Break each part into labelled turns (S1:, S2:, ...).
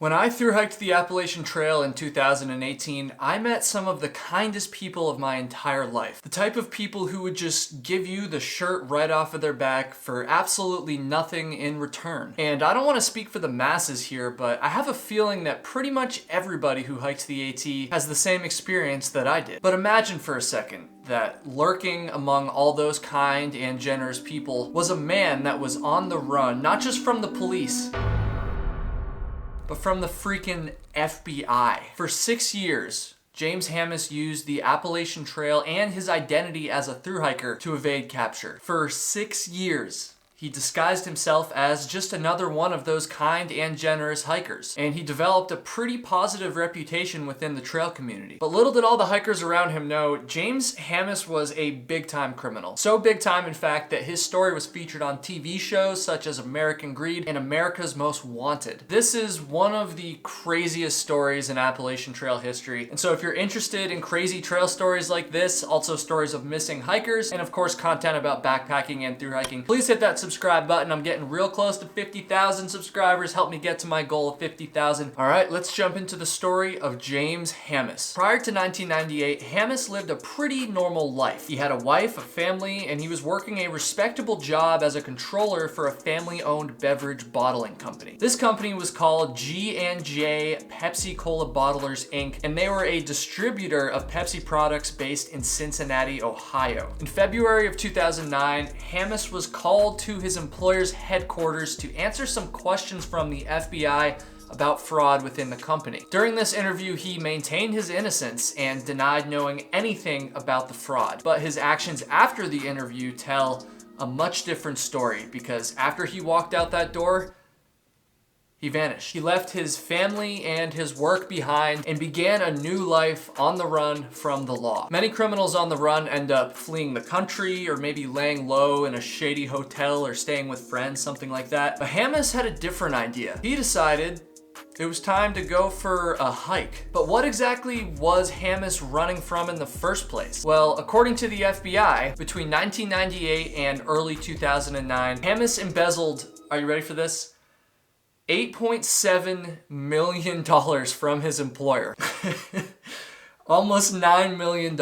S1: When I thru-hiked the Appalachian Trail in 2018, I met some of the kindest people of my entire life. The type of people who would just give you the shirt right off of their back for absolutely nothing in return. And I don't want to speak for the masses here, but I have a feeling that pretty much everybody who hikes the AT has the same experience that I did. But imagine for a second that lurking among all those kind and generous people was a man that was on the run, not just from the police, but from the freaking FBI. For 6 years, James Hammis used the Appalachian Trail and his identity as a thru-hiker to evade capture. For 6 years, he disguised himself as just another one of those kind and generous hikers, and he developed a pretty positive reputation within the trail community. But little did all the hikers around him know, James Hammis was a big-time criminal. So big time, in fact, that his story was featured on TV shows such as American Greed and America's Most Wanted. This is one of the craziest stories in Appalachian Trail history, and so if you're interested in crazy trail stories like this, also stories of missing hikers, and of course content about backpacking and thru-hiking, please hit that subscribe button. I'm getting real close to 50,000 subscribers. Help me get to my goal of 50,000. All right, let's jump into the story of James Hammis. Prior to 1998, Hammis lived a pretty normal life. He had a wife, a family, and he was working a respectable job as a controller for a family-owned beverage bottling company. This company was called G&J Pepsi Cola Bottlers Inc., and they were a distributor of Pepsi products based in Cincinnati, Ohio. In February of 2009, Hammis was called to his employer's headquarters to answer some questions from the FBI about fraud within the company. During this interview, he maintained his innocence and denied knowing anything about the fraud. But his actions after the interview tell a much different story, because after he walked out that door, he vanished. He left his family and his work behind and began a new life on the run from the law. Many criminals on the run end up fleeing the country or maybe laying low in a shady hotel or staying with friends, something like that. But Hammis had a different idea. He decided it was time to go for a hike. But what exactly was Hammis running from in the first place? Well, according to the FBI, between 1998 and early 2009, Hammis embezzled, are you ready for this? $8.7 million from his employer. Almost $9 million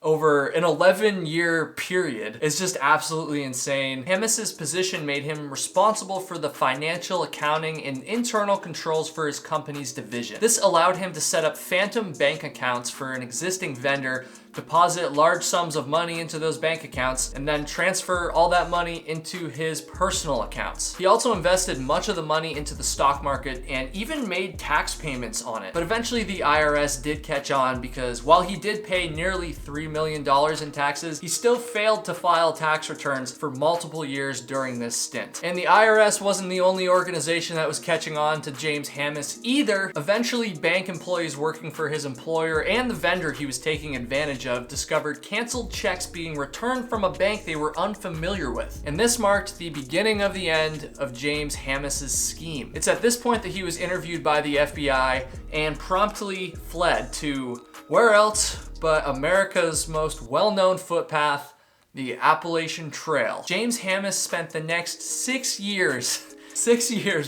S1: over an 11-year period is just absolutely insane. Hammis's position made him responsible for the financial accounting and internal controls for his company's division. This allowed him to set up phantom bank accounts for an existing vendor, deposit large sums of money into those bank accounts, and then transfer all that money into his personal accounts. He also invested much of the money into the stock market and even made tax payments on it. But eventually the IRS did catch on, because while he did pay nearly $3 million in taxes, he still failed to file tax returns for multiple years during this stint. And the IRS wasn't the only organization that was catching on to James Hammis either. Eventually, bank employees working for his employer and the vendor he was taking advantage of discovered canceled checks being returned from a bank they were unfamiliar with. And this marked the beginning of the end of James Hammis's scheme. It's at this point that he was interviewed by the FBI and promptly fled to where else but America's most well-known footpath, the Appalachian Trail. James Hammis spent the next 6 years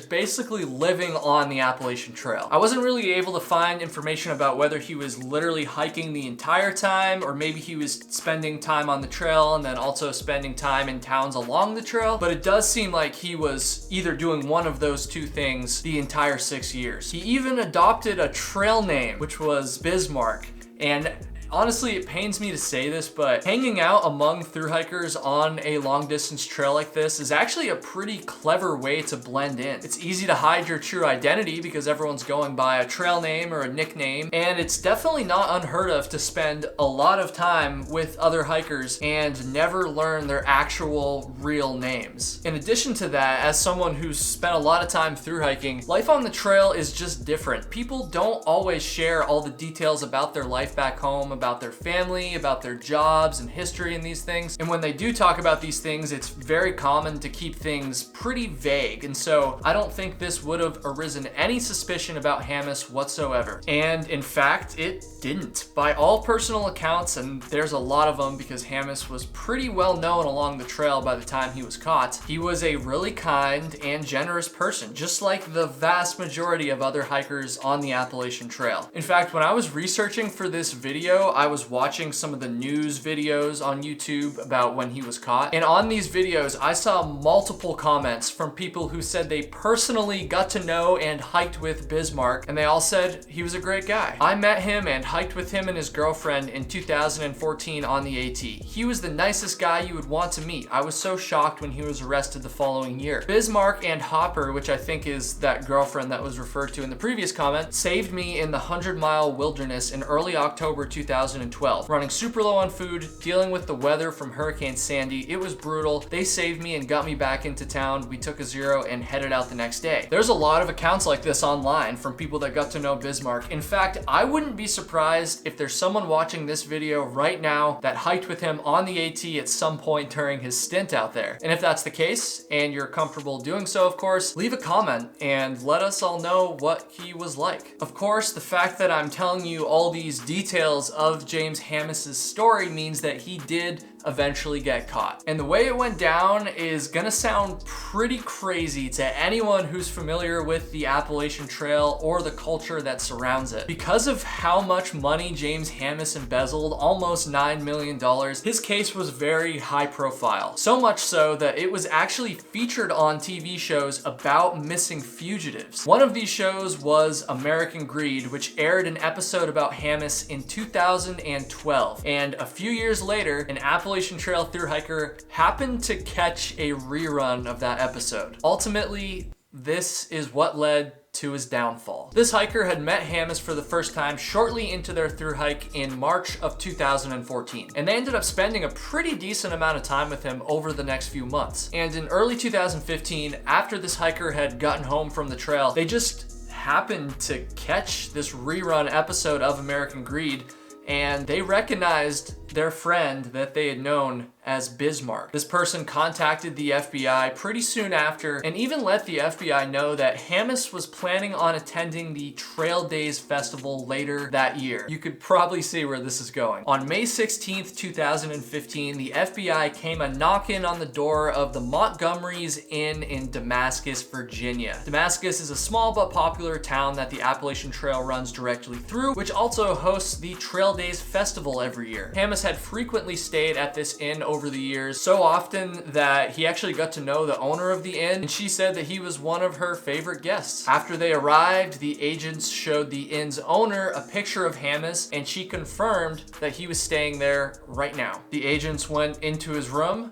S1: basically living on the Appalachian Trail. I wasn't really able to find information about whether he was literally hiking the entire time, or maybe he was spending time on the trail and then also spending time in towns along the trail, but it does seem like he was either doing one of those two things the entire 6 years. He even adopted a trail name, which was Bismarck, and honestly, it pains me to say this, but hanging out among thru-hikers on a long-distance trail like this is actually a pretty clever way to blend in. It's easy to hide your true identity because everyone's going by a trail name or a nickname, and it's definitely not unheard of to spend a lot of time with other hikers and never learn their actual real names. In addition to that, as someone who's spent a lot of time thru-hiking, life on the trail is just different. People don't always share all the details about their life back home, about about their family, about their jobs and history and these things. And when they do talk about these things, it's very common to keep things pretty vague. And so I don't think this would have arisen any suspicion about Hamas whatsoever. And in fact, it didn't. By all personal accounts, and there's a lot of them because Hamas was pretty well known along the trail by the time he was caught, he was a really kind and generous person, just like the vast majority of other hikers on the Appalachian Trail. In fact, when I was researching for this video, I was watching some of the news videos on YouTube about when he was caught. And on these videos, I saw multiple comments from people who said they personally got to know and hiked with Bismarck, and they all said he was a great guy. I met him and hiked with him and his girlfriend in 2014 on the AT. He was the nicest guy you would want to meet. I was so shocked when he was arrested the following year. Bismarck and Hopper, which I think is that girlfriend that was referred to in the previous comment, saved me in the 100-mile wilderness in early October 2012. Running super low on food, dealing with the weather from Hurricane Sandy. It was brutal. They saved me and got me back into town. We took a zero and headed out the next day. There's a lot of accounts like this online from people that got to know Bismarck. In fact, I wouldn't be surprised if there's someone watching this video right now that hiked with him on the AT at some point during his stint out there. And if that's the case, and you're comfortable doing so, of course, leave a comment and let us all know what he was like. Of course, the fact that I'm telling you all these details of James Hamas's story means that he did eventually get caught. And the way it went down is gonna sound pretty crazy to anyone who's familiar with the Appalachian Trail or the culture that surrounds it. Because of how much money James Hamas embezzled, almost $9 million, his case was very high profile. So much so that it was actually featured on TV shows about missing fugitives. One of these shows was American Greed, which aired an episode about Hamas in 2012. And a few years later, an Appalachian Trail thru hiker happened to catch a rerun of that episode. Ultimately, this is what led to his downfall. This hiker had met Hamas for the first time shortly into their thru hike in March of 2014, and they ended up spending a pretty decent amount of time with him over the next few months. And in early 2015, after this hiker had gotten home from the trail, they just happened to catch this rerun episode of American Greed, and they recognized their friend that they had known as Bismarck. This person contacted the FBI pretty soon after and even let the FBI know that Hamas was planning on attending the Trail Days Festival later that year. You could probably see where this is going. On May 16th, 2015, the FBI came a knock-in on the door of the Montgomery's Inn in Damascus, Virginia. Damascus is a small but popular town that the Appalachian Trail runs directly through, which also hosts the Trail Days Festival every year. Hamas had frequently stayed at this inn over the years, so often that he actually got to know the owner of the inn, and she said that he was one of her favorite guests. After they arrived, the agents showed the inn's owner a picture of Hamas, and she confirmed that he was staying there right now. The agents went into his room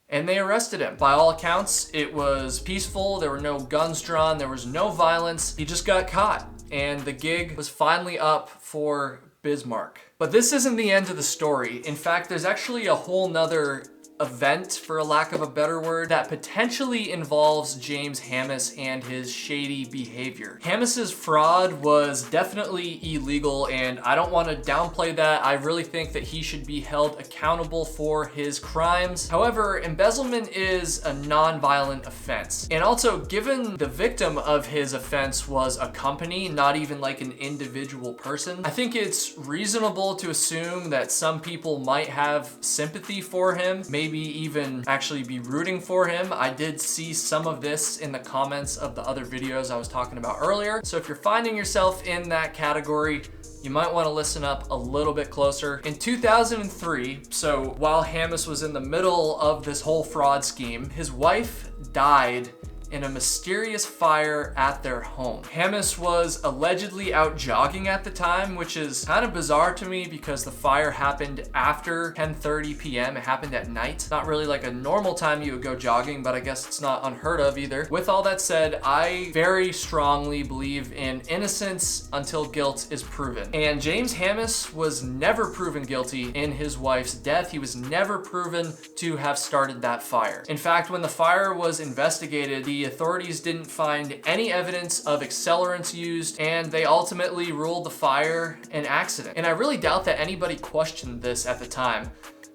S1: and they arrested him. By all accounts, it was peaceful. There were no guns drawn. There was no violence. He just got caught, and the gig was finally up for Bismarck. But this isn't the end of the story. In fact, there's actually a whole nother event, for a lack of a better word, that potentially involves James Hamas and his shady behavior. Hamas's fraud was definitely illegal, and I don't want to downplay that. I really think that he should be held accountable for his crimes. However, embezzlement is a non-violent offense. And also, given the victim of his offense was a company, not even like an individual person, I think it's reasonable to assume that some people might have sympathy for him, maybe even actually be rooting for him. I did see some of this in the comments of the other videos I was talking about earlier. So if you're finding yourself in that category, you might want to listen up a little bit closer. In 2003, so while Hamas was in the middle of this whole fraud scheme, his wife died in a mysterious fire at their home. Hamas was allegedly out jogging at the time, which is kind of bizarre to me because the fire happened after 10:30 p.m. It happened at night. Not really like a normal time you would go jogging, but I guess it's not unheard of either. With all that said, I very strongly believe in innocence until guilt is proven. And James Hamas was never proven guilty in his wife's death. He was never proven to have started that fire. In fact, when the fire was investigated, the the authorities didn't find any evidence of accelerants used, and they ultimately ruled the fire an accident. And I really doubt that anybody questioned this at the time.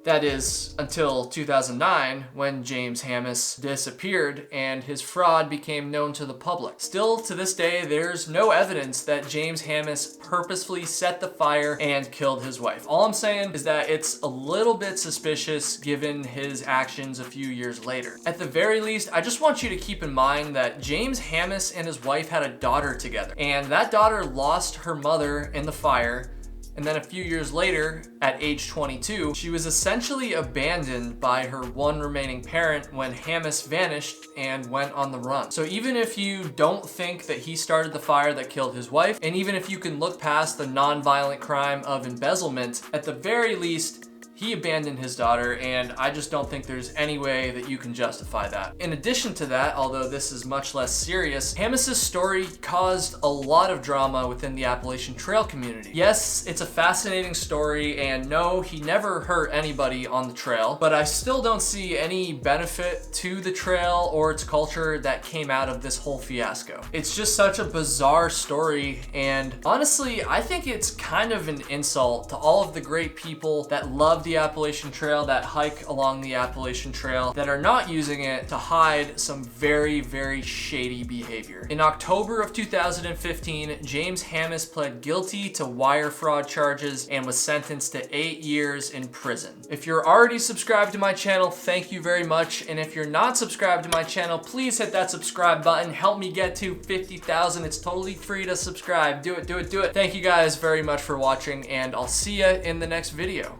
S1: That is, until 2009, when James Hammis disappeared and his fraud became known to the public. Still, to this day, there's no evidence that James Hammis purposefully set the fire and killed his wife. All I'm saying is that it's a little bit suspicious given his actions a few years later. At the very least, I just want you to keep in mind that James Hammis and his wife had a daughter together, and that daughter lost her mother in the fire. And then a few years later, at age 22, she was essentially abandoned by her one remaining parent when Hammis vanished and went on the run. So even if you don't think that he started the fire that killed his wife, and even if you can look past the non-violent crime of embezzlement, at the very least, he abandoned his daughter, and I just don't think there's any way that you can justify that. In addition to that, although this is much less serious, Hammis's story caused a lot of drama within the Appalachian Trail community. Yes, it's a fascinating story, and no, he never hurt anybody on the trail, but I still don't see any benefit to the trail or its culture that came out of this whole fiasco. It's just such a bizarre story, and honestly, I think it's kind of an insult to all of the great people that love the Appalachian Trail, that hike along the Appalachian Trail, that are not using it to hide some very, very shady behavior. In October of 2015, James Hammis pled guilty to wire fraud charges and was sentenced to 8 years in prison. If you're already subscribed to my channel, thank you very much. And if you're not subscribed to my channel, please hit that subscribe button. Help me get to 50,000. It's totally free to subscribe. Do it, do it, do it. Thank you guys very much for watching, and I'll see ya in the next video.